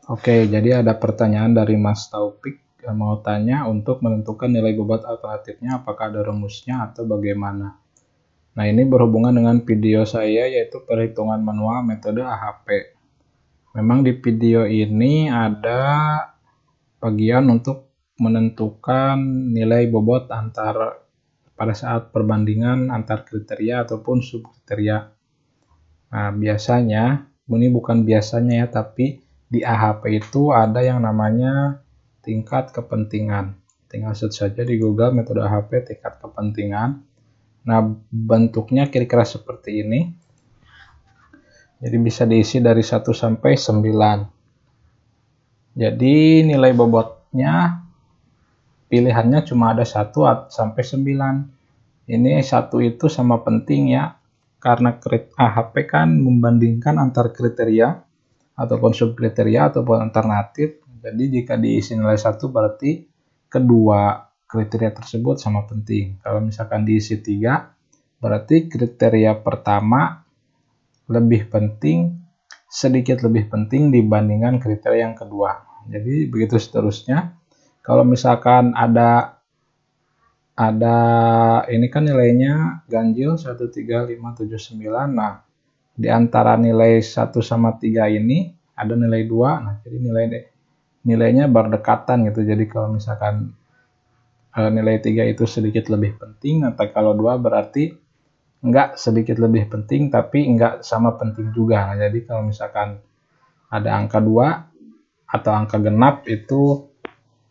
Oke, jadi ada pertanyaan dari Mas Taufik yang mau tanya untuk menentukan nilai bobot alternatifnya apakah ada rumusnya atau bagaimana. Nah, ini berhubungan dengan video saya yaitu perhitungan manual metode AHP. Memang di video ini ada bagian untuk menentukan nilai bobot pada saat perbandingan antar kriteria ataupun subkriteria. Nah, biasanya, ini bukan biasanya ya, tapi di AHP itu ada yang namanya tingkat kepentingan. Tinggal search saja di Google metode AHP tingkat kepentingan. Nah, bentuknya kira-kira seperti ini. Jadi bisa diisi dari 1 sampai 9. Jadi nilai bobotnya pilihannya cuma ada 1 sampai 9. Ini 1 itu sama penting ya. Karena AHP kan membandingkan antar kriteria ataupun subkriteria ataupun alternatif. Jadi jika diisi nilai 1 berarti kedua kriteria tersebut sama penting. Kalau misalkan diisi 3 berarti kriteria pertama lebih penting, sedikit lebih penting dibandingkan kriteria yang kedua. Jadi begitu seterusnya. Kalau misalkan ada ini kan nilainya ganjil 1, 3, 5, 7, 9. Nah, di antara nilai 1 sama 3 ini ada nilai 2. Nah, jadi nilainya berdekatan gitu. Jadi kalau misalkan nilai 3 itu sedikit lebih penting, atau kalau 2 berarti enggak sedikit lebih penting tapi enggak sama penting juga. Nah, jadi kalau misalkan ada angka 2 atau angka genap itu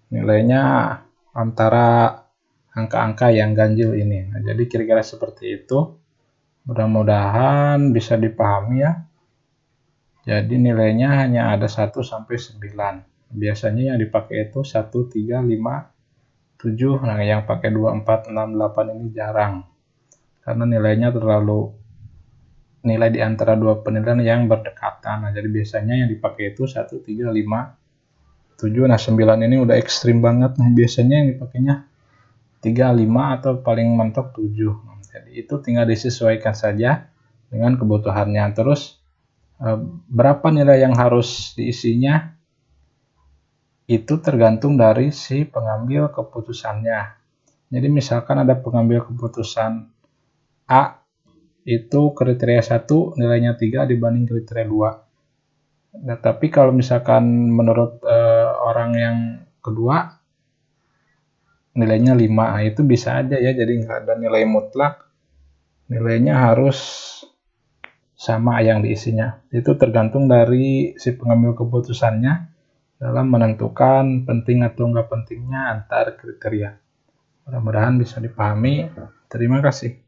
nilainya antara angka-angka yang ganjil ini. Nah, jadi kira-kira seperti itu. Mudah-mudahan bisa dipahami ya. Jadi nilainya hanya ada 1 sampai 9. Biasanya yang dipakai itu 1, 3, 5, 7. Nah, yang pakai 2, 4, 6, 8 ini jarang. Karena nilainya nilai di antara dua penilaian yang berdekatan. Nah, jadi biasanya yang dipakai itu 1, 3, 5, 7. Nah, 9 ini udah ekstrim banget. Nah, biasanya yang dipakainya 3, 5 atau paling mentok 7. Nah, jadi itu tinggal disesuaikan saja dengan kebutuhannya. Terus berapa nilai yang harus diisinya itu tergantung dari si pengambil keputusannya. Jadi misalkan ada pengambil keputusan A itu kriteria 1 nilainya 3 dibanding kriteria 2. Nah, tapi kalau misalkan menurut orang yang kedua nilainya 5, nah, itu bisa aja ya, jadi nggak ada nilai mutlak, nilainya harus sama yang diisinya. Itu tergantung dari si pengambil keputusannya dalam menentukan penting atau nggak pentingnya antar kriteria. Mudah-mudahan bisa dipahami. Terima kasih.